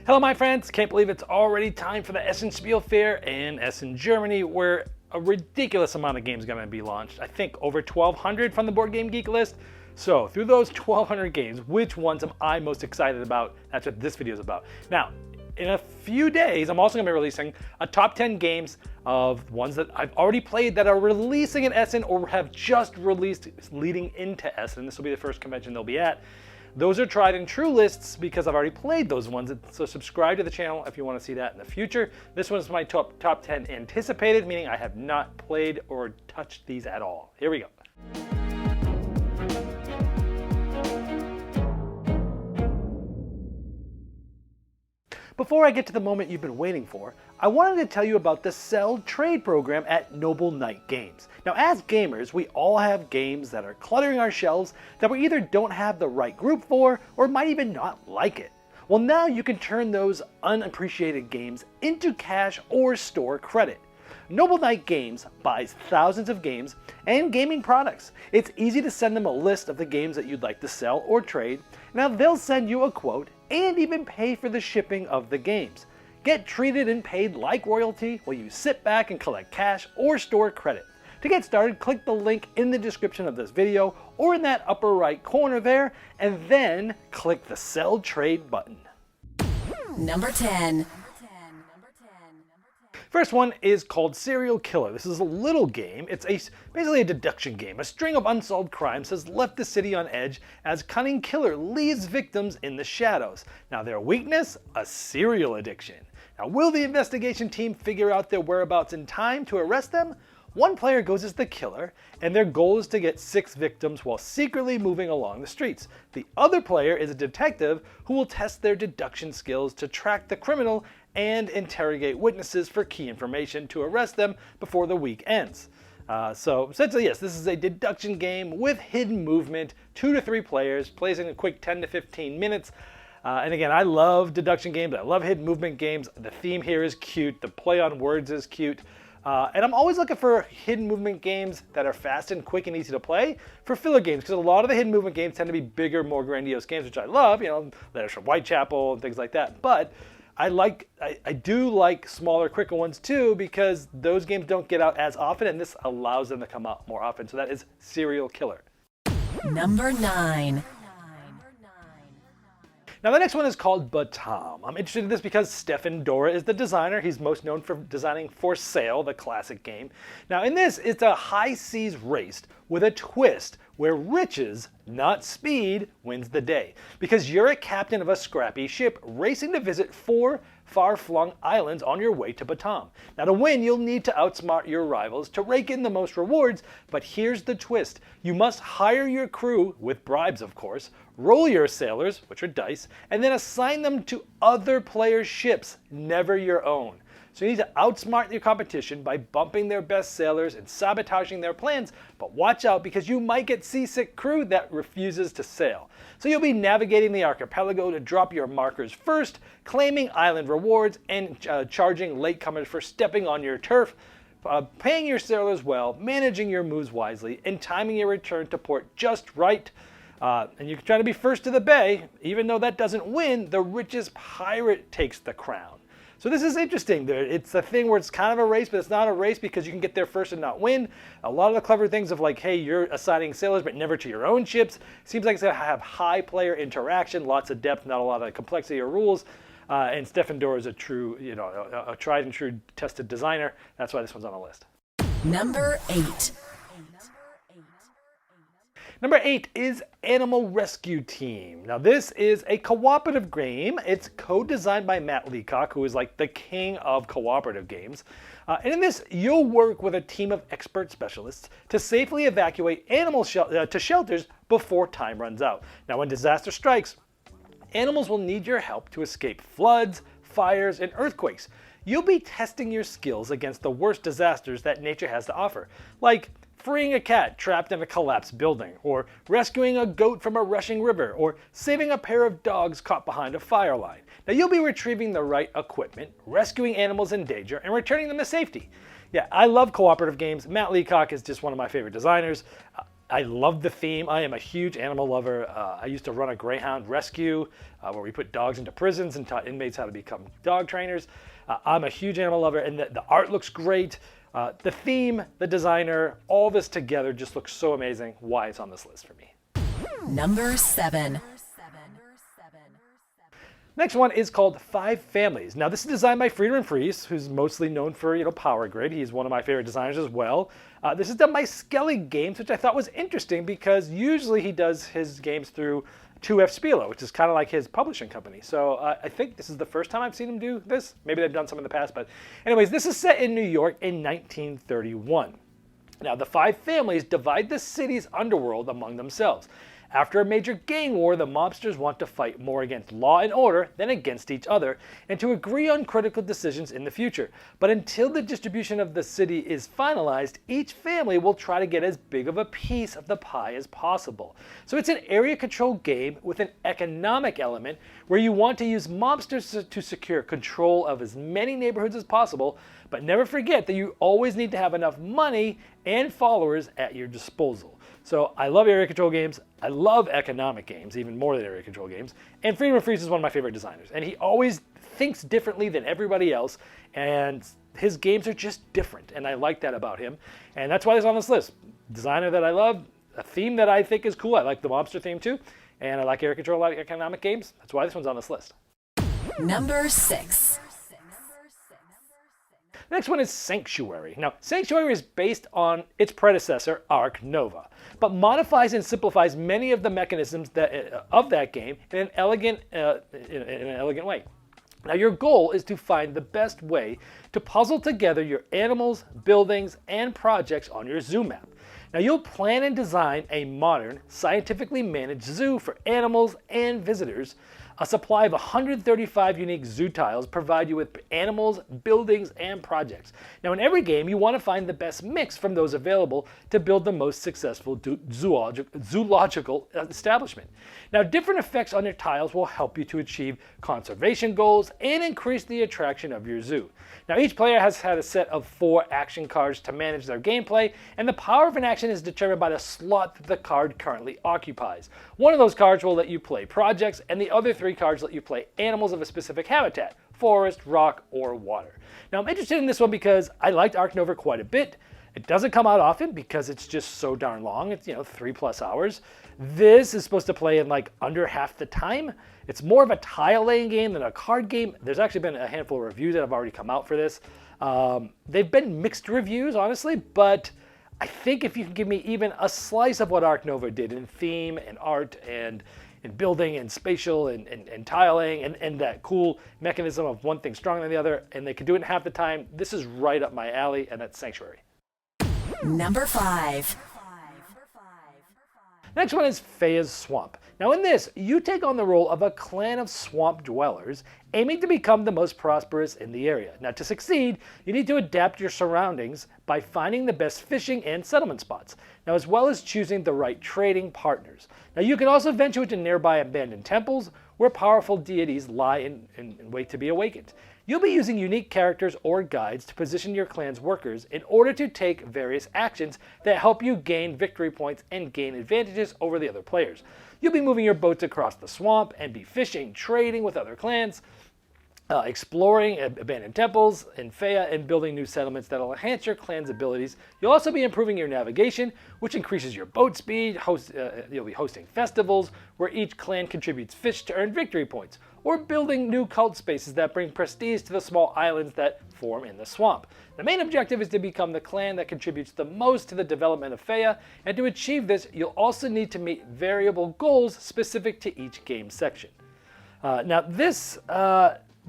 Hello my friends, can't believe it's already time for the Essen Spiel fair in Essen, Germany, where a ridiculous amount of games are going to be launched. I think over 1,200 from the Board Game Geek list. So through those 1,200 games, which ones am I most excited about? That's what this video is about. Now, in a few days, I'm also going to be releasing a top 10 games of ones that I've already played that are releasing in Essen or have just released leading into Essen. This will be the first convention they'll be at. Those are tried and true lists because I've already played those ones, so subscribe to the channel if you want to see that in the future. This one is my top 10 anticipated, meaning I have not played or touched these at all. Here we go. Before I get to the moment you've been waiting for, I wanted to tell you about the Sell Trade program at Noble Knight Games. Now, as gamers, we all have games that are cluttering our shelves that we either don't have the right group for or might even not like it. Well, now you can turn those unappreciated games into cash or store credit. Noble Knight Games buys thousands of games and gaming products. It's easy to send them a list of the games that you'd like to sell or trade. Now they'll send you a quote and even pay for the shipping of the games. Get treated and paid like royalty while you sit back and collect cash or store credit. To get started, click the link in the description of this video or in that upper right corner there, and then click the Sell Trade button. Number 10. First one is called Serial Killer. This is a little game. It's basically a deduction game. A string of unsolved crimes has left the city on edge as cunning killer leaves victims in the shadows. Now their weakness? A serial addiction. Now will the investigation team figure out their whereabouts in time to arrest them? One player goes as the killer, and their goal is to get 6 victims while secretly moving along the streets. The other player is a detective who will test their deduction skills to track the criminal and interrogate witnesses for key information to arrest them before the week ends. So essentially, yes, this is a deduction game with hidden movement, 2 to 3 players, plays in a quick 10 to 15 minutes. And again, I love deduction games. I love hidden movement games. The theme here is cute. The play on words is cute. And I'm always looking for hidden movement games that are fast and quick and easy to play for filler games, because a lot of the hidden movement games tend to be bigger, more grandiose games, which I love, you know, there's from Whitechapel and things like that. But I do like smaller, quicker ones too, because those games don't get out as often, and this allows them to come out more often. So that is Serial Killer. Number 9. Now the next one is called Batam. I'm interested in this because Stefan Dora is the designer. He's most known for designing For Sale, the classic game. Now in this, it's a high seas race with a twist where riches, not speed, wins the day. Because you're a captain of a scrappy ship racing to visit 4 far-flung islands on your way to Batam. Now to win, you'll need to outsmart your rivals to rake in the most rewards, but here's the twist. You must hire your crew, with bribes of course, roll your sailors, which are dice, and then assign them to other players' ships, never your own. So you need to outsmart your competition by bumping their best sailors and sabotaging their plans, but watch out because you might get seasick crew that refuses to sail. So you'll be navigating the archipelago to drop your markers first, claiming island rewards, and charging latecomers for stepping on your turf, paying your sailors well, managing your moves wisely, and timing your return to port just right. And you can try to be first to the bay. Even though that doesn't win, the richest pirate takes the crown. So this is interesting. It's a thing where it's kind of a race, but it's not a race because you can get there first and not win. A lot of the clever things of like, hey, you're assigning sailors, but never to your own ships. Seems like it's going to have high player interaction, lots of depth, not a lot of complexity or rules. And Stefan Dora is a true, a tried and true tested designer. That's why this one's on the list. Number 8. Number 8 is Animal Rescue Team. Now this is a cooperative game. It's co-designed by Matt Leacock, who is like the king of cooperative games. And in this, you'll work with a team of expert specialists to safely evacuate animals to shelters before time runs out. Now when disaster strikes, animals will need your help to escape floods, fires, and earthquakes. You'll be testing your skills against the worst disasters that nature has to offer, like freeing a cat trapped in a collapsed building, or rescuing a goat from a rushing river, or saving a pair of dogs caught behind a fire line. Now you'll be retrieving the right equipment, rescuing animals in danger, and returning them to safety. Yeah, I love cooperative games. Matt Leacock is just one of my favorite designers. I love the theme. I am a huge animal lover. I used to run a Greyhound rescue where we put dogs into prisons and taught inmates how to become dog trainers. I'm a huge animal lover, and the art looks great. The theme, the designer, all this together just looks so amazing. Why it's on this list for me. Number 7. Next one is called Five Families. Now, this is designed by Friedman Fries, who's mostly known for, Power Grid. He's one of my favorite designers as well. This is done by Skelly Games, which I thought was interesting because usually he does his games through 2F Spiel, which is kind of like his publishing company. So I think this is the first time I've seen him do this. Maybe they've done some in the past, but anyways, this is set in New York in 1931. Now, the five families divide the city's underworld among themselves. After a major gang war, the mobsters want to fight more against law and order than against each other, and to agree on critical decisions in the future. But until the distribution of the city is finalized, each family will try to get as big of a piece of the pie as possible. So it's an area control game with an economic element where you want to use mobsters to secure control of as many neighborhoods as possible, but never forget that you always need to have enough money and followers at your disposal. So I love area control games. I love economic games, even more than area control games. And Friedman Fries is one of my favorite designers. And he always thinks differently than everybody else. And his games are just different. And I like that about him. And that's why he's on this list. Designer that I love, a theme that I think is cool. I like the mobster theme too. And I like area control, I like economic games. That's why this one's on this list. Number 6. The next one is Sanctuary. Now, Sanctuary is based on its predecessor, Ark Nova, but modifies and simplifies many of the mechanisms of that game in an elegant way. Now, your goal is to find the best way to puzzle together your animals, buildings, and projects on your zoo map. Now, you'll plan and design a modern, scientifically managed zoo for animals and visitors. A supply of 135 unique zoo tiles provide you with animals, buildings, and projects. Now, in every game, you want to find the best mix from those available to build the most successful zoological establishment. Now, different effects on your tiles will help you to achieve conservation goals and increase the attraction of your zoo. Now, each player has had a set of 4 action cards to manage their gameplay, and the power of an action is determined by the slot that the card currently occupies. One of those cards will let you play projects, and the other 3 cards let you play animals of a specific habitat: forest, rock, or water. Now, I'm interested in this one because I liked Ark Nova quite a bit. It doesn't come out often because it's just so darn long. It's 3+ hours. This is supposed to play in like under half the time. It's more of a tile laying game than a card game. There's actually been a handful of reviews that have already come out for this. They've been mixed reviews, honestly, but I think if you can give me even a slice of what Ark Nova did in theme and art and in building and spatial and tiling and that cool mechanism of one thing stronger than the other, and they can do it in half the time, this is right up my alley, and that's Sanctuary. Number 5. Next one is Fea's Swamp. Now in this, you take on the role of a clan of swamp dwellers aiming to become the most prosperous in the area. Now to succeed, you need to adapt your surroundings by finding the best fishing and settlement spots, now as well as choosing the right trading partners. Now you can also venture into nearby abandoned temples where powerful deities lie in wait to be awakened. You'll be using unique characters or guides to position your clan's workers in order to take various actions that help you gain victory points and gain advantages over the other players. You'll be moving your boats across the swamp and be fishing, trading with other clans, exploring abandoned temples in Fea, and building new settlements that will enhance your clan's abilities. You'll also be improving your navigation, which increases your boat speed. You'll be hosting festivals where each clan contributes fish to earn victory points, or building new cult spaces that bring prestige to the small islands that form in the swamp. The main objective is to become the clan that contributes the most to the development of Fea, and to achieve this, you'll also need to meet variable goals specific to each game section. Now this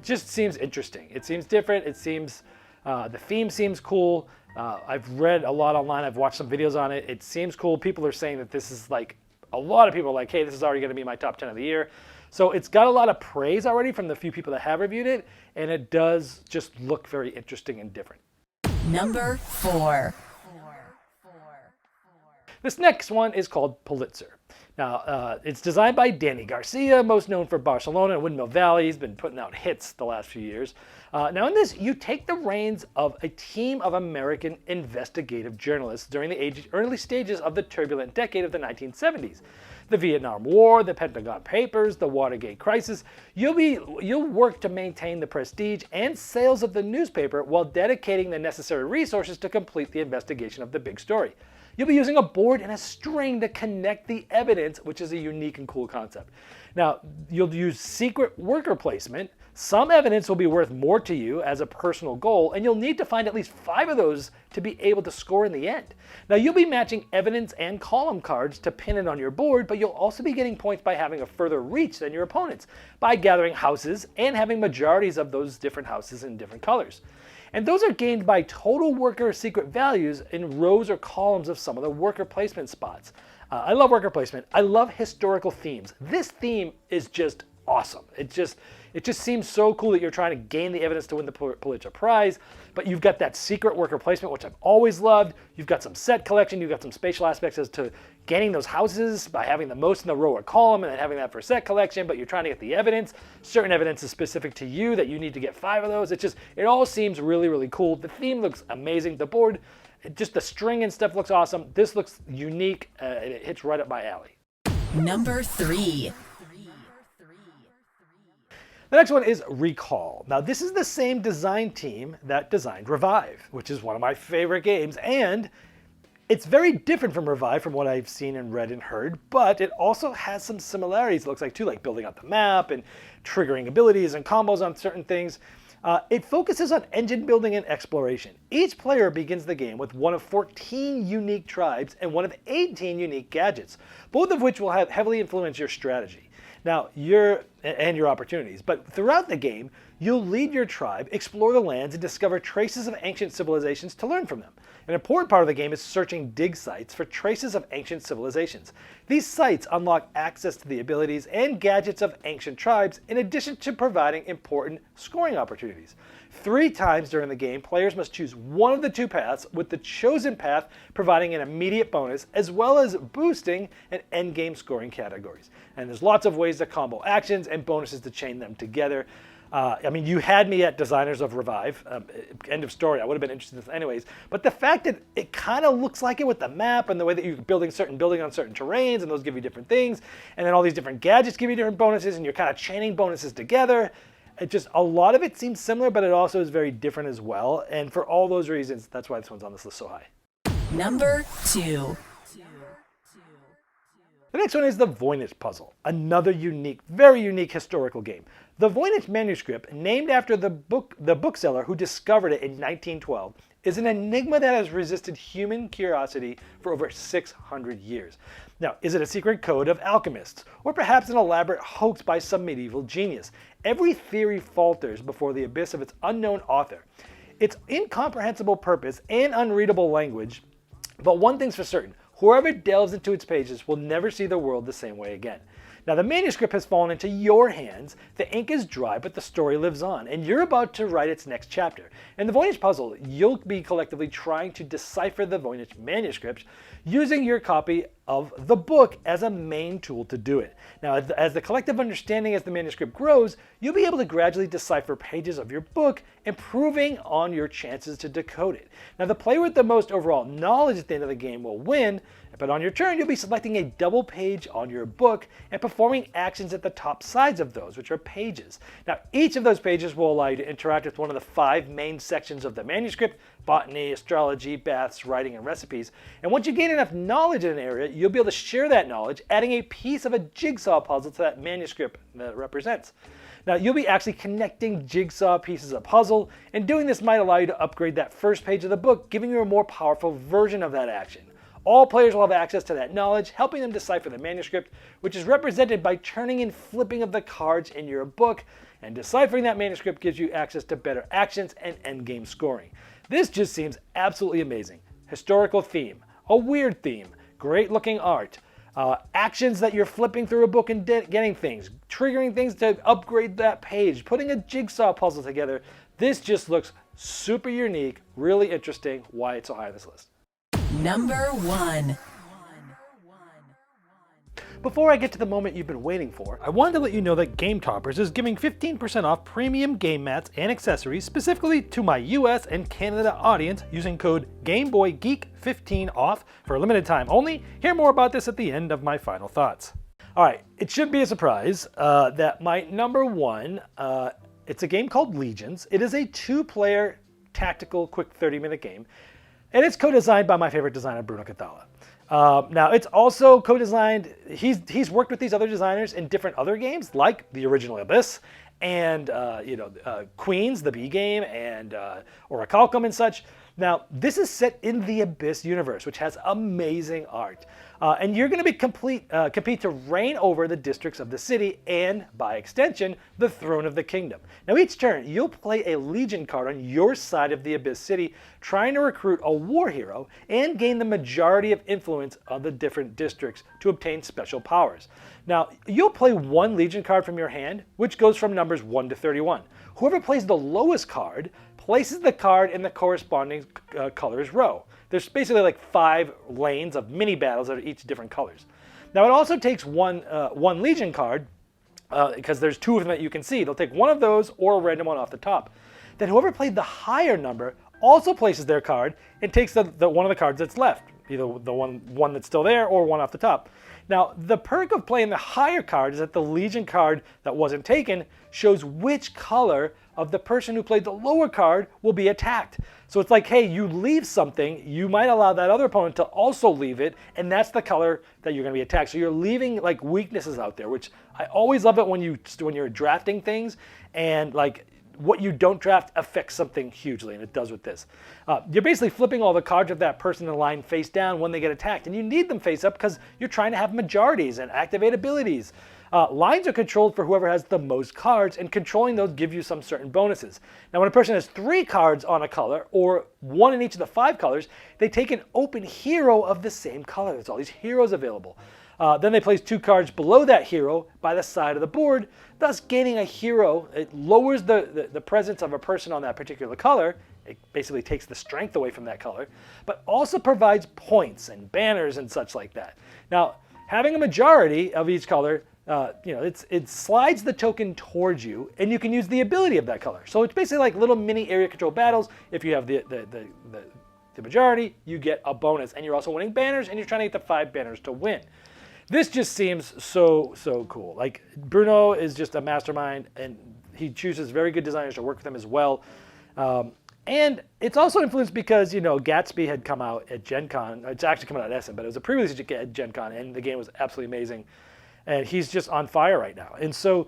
just seems interesting. It seems different. It seems, the theme seems cool. I've read a lot online. I've watched some videos on it. It seems cool. People are saying that this is like, a lot of people are like, hey, this is already going to be my top 10 of the year. So it's got a lot of praise already from the few people that have reviewed it, and it does just look very interesting and different. Number 4. This next one is called Pulitzer. Now, it's designed by Danny Garcia, most known for Barcelona and Windmill Valley. He's been putting out hits the last few years. Now, in this, you take the reins of a team of American investigative journalists during the early stages of the turbulent decade of the 1970s. The Vietnam War, the Pentagon Papers, the Watergate crisis. You'll work to maintain the prestige and sales of the newspaper while dedicating the necessary resources to complete the investigation of the big story. You'll be using a board and a string to connect the evidence, which is a unique and cool concept. Now, you'll use secret worker placement. Some evidence will be worth more to you as a personal goal, and you'll need to find at least 5 of those to be able to score in the end. Now, you'll be matching evidence and column cards to pin it on your board, but you'll also be getting points by having a further reach than your opponents, by gathering houses and having majorities of those different houses in different colors. And those are gained by total worker secret values in rows or columns of some of the worker placement spots. I love worker placement. I love historical themes. This theme is just awesome. It just seems so cool that you're trying to gain the evidence to win the Pulitzer Prize, but you've got that secret worker placement, which I've always loved. You've got some set collection. You've got some spatial aspects as to gaining those houses by having the most in the row or column and then having that for set collection, but you're trying to get the evidence. Certain evidence is specific to you that you need to get 5 of those. It all seems really, really cool. The theme looks amazing. The board, just the string and stuff looks awesome. This looks unique. It hits right up my alley. Number 3. The next one is Recall. Now, this is the same design team that designed Revive, which is one of my favorite games, and it's very different from Revive from what I've seen and read and heard, but it also has some similarities, it looks like, too, like building out the map and triggering abilities and combos on certain things. It focuses on engine building and exploration. Each player begins the game with one of 14 unique tribes and one of 18 unique gadgets, both of which will heavily influence your strategy. Now, your opportunities. But throughout the game, you'll lead your tribe, explore the lands, and discover traces of ancient civilizations to learn from them. An important part of the game is searching dig sites for traces of ancient civilizations. These sites unlock access to the abilities and gadgets of ancient tribes, in addition to providing important scoring opportunities. 3 times during the game, players must choose one of the 2 paths, with the chosen path providing an immediate bonus, as well as boosting an endgame scoring categories. And there's lots of ways to combo actions and bonuses to chain them together. You had me at Designers of Revive. End of story. I would have been interested in this anyways. But the fact that it kind of looks like it with the map and the way that you're building on certain terrains, and those give you different things, and then all these different gadgets give you different bonuses, and you're kind of chaining bonuses together. A lot of it seems similar, but it also is very different as well. And for all those reasons, that's why this one's on this list so high. Number 2. The next one is the Voynich Puzzle, another very unique historical game. The Voynich manuscript, named after the bookseller who discovered it in 1912, is an enigma that has resisted human curiosity for over 600 years. Now, is it a secret code of alchemists, or perhaps an elaborate hoax by some medieval genius? Every theory falters before the abyss of its unknown author. Its incomprehensible purpose and unreadable language, but one thing's for certain: whoever delves into its pages will never see the world the same way again. Now, the manuscript has fallen into your hands. The ink is dry, but the story lives on, and you're about to write its next chapter. In the Voynich Puzzle, you'll be collectively trying to decipher the Voynich manuscript using your copy of the book as a main tool to do it. Now, as the collective understanding as the manuscript grows, you'll be able to gradually decipher pages of your book, improving on your chances to decode it. Now, the player with the most overall knowledge at the end of the game will win, but on your turn, you'll be selecting a double page on your book and performing actions at the top sides of those, which are pages. Now, each of those pages will allow you to interact with one of the 5 main sections of the manuscript: botany, astrology, baths, writing, and recipes. And once you gain enough knowledge in an area, you'll be able to share that knowledge, adding a piece of a jigsaw puzzle to that manuscript that it represents. Now, you'll be actually connecting jigsaw pieces of puzzle, and doing this might allow you to upgrade that first page of the book, giving you a more powerful version of that action. All players will have access to that knowledge, helping them decipher the manuscript, which is represented by turning and flipping of the cards in your book, and deciphering that manuscript gives you access to better actions and endgame scoring. This just seems absolutely amazing. Historical theme, a weird theme, great looking art, actions that you're flipping through a book and getting things, triggering things to upgrade that page, putting a jigsaw puzzle together. This just looks super unique, really interesting. Why it's so high on this list. Number 1. before I get to the moment you've been waiting for, I wanted to let you know that Game Toppers is giving 15% off premium game mats and accessories specifically to my US and Canada audience using code GameBoyGeek15 off for a limited time only. Hear more about this at the end of my final thoughts. All right, it should be a surprise that my number one, it's a game called Legions. It is a 2-player tactical quick 30-minute game, and it's co-designed by my favorite designer, Bruno Cathala. Now, it's also co-designed, he's worked with these other designers in different other games, like the original Abyss, and Queens, the B game, and Orichalcum and such. Now, this is set in the Abyss universe, which has amazing art. And you're going to be compete to reign over the districts of the city and, by extension, the throne of the kingdom. Now, each turn, you'll play a Legion card on your side of the Abyss city, trying to recruit a war hero and gain the majority of influence of the different districts to obtain special powers. Now, you'll play one Legion card from your hand, which goes from numbers 1 to 31. Whoever plays the lowest card places the card in the corresponding colors row. There's basically like 5 lanes of mini battles that are each different colors. Now, it also takes one Legion card, because there's 2 of them that you can see. They'll take one of those or a random one off the top. Then whoever played the higher number also places their card and takes the one of the cards that's left, either the one that's still there or one off the top. Now, the perk of playing the higher card is that the Legion card that wasn't taken shows which color of the person who played the lower card will be attacked. So it's like, hey, you leave something, you might allow that other opponent to also leave it, and that's the color that you're going to be attacked. So you're leaving like weaknesses out there, which I always love it when you're drafting things, and like what you don't draft affects something hugely, and it does with this. You're basically flipping all the cards of that person in the line face down when they get attacked, and you need them face up because you're trying to have majorities and activate abilities. Lines are controlled for whoever has the most cards, and controlling those give you some certain bonuses. Now, when a person has 3 cards on a color, or 1 in each of the 5 colors, they take an open hero of the same color. There's all these heroes available. Then they place 2 cards below that hero by the side of the board, thus gaining a hero. It lowers the presence of a person on that particular color. It basically takes the strength away from that color, but also provides points and banners and such like that. Now, having a majority of each color, it slides the token towards you, and you can use the ability of that color. So it's basically like little mini area control battles. If you have the majority, you get a bonus, and you're also winning banners, and you're trying to get the 5 banners to win. This just seems so cool. Like, Bruno is just a mastermind, and he chooses very good designers to work with him as well. And it's also influenced because, Gatsby had come out at Gen Con. It's actually come out at Essen, but it was a pre-release at Gen Con, and the game was absolutely amazing. And he's just on fire right now. And so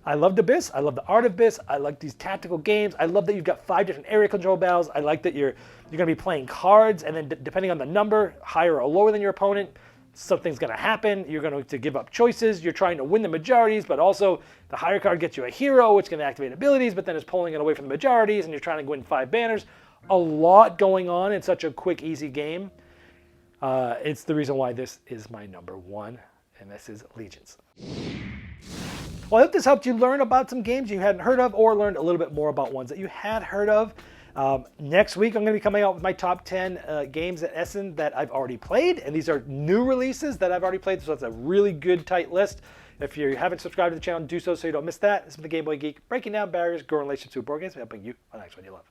I loved Abyss. I love the art of Abyss. I like these tactical games. I love that you've got 5 different area control battles. I like that you're going to be playing cards, and then depending on the number, higher or lower than your opponent, something's going to happen. You're going to give up choices. You're trying to win the majorities, but also the higher card gets you a hero, which can activate abilities, but then it's pulling it away from the majorities, and you're trying to win 5 banners. A lot going on in such a quick, easy game. It's the reason why this is my number 1, and this is Legions. Well, I hope this helped you learn about some games you hadn't heard of, or learned a little bit more about ones that you had heard of. Next week, I'm going to be coming out with my top 10 games at Essen that I've already played, and these are new releases that I've already played, so it's a really good, tight list. If you haven't subscribed to the channel, do so you don't miss that. This is the Game Boy Geek, breaking down barriers, growing relationships with board games, and helping you on the next one you love.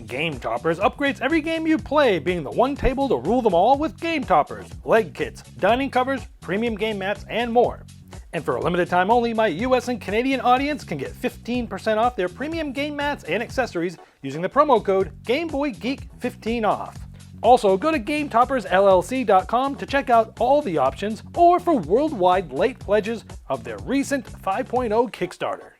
Game Toppers upgrades every game you play, being the one table to rule them all with Game Toppers, leg kits, dining covers, premium game mats, and more. And for a limited time only, my US and Canadian audience can get 15% off their premium game mats and accessories using the promo code GameBoyGeek15 off. Also, go to GameToppersLLC.com to check out all the options, or for worldwide late pledges of their recent 5.0 Kickstarter.